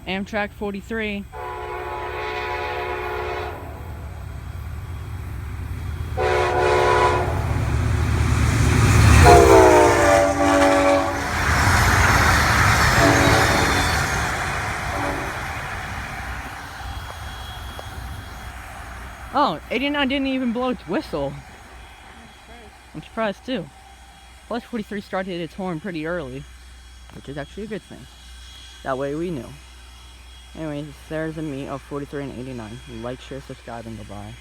Amtrak 43. Oh, 89 didn't even blow its whistle. I'm surprised too. Plus 43 started its horn pretty early, which is actually a good thing. That way we knew. Anyways, there's a meet of 43 and 89. Like, share, subscribe, and goodbye.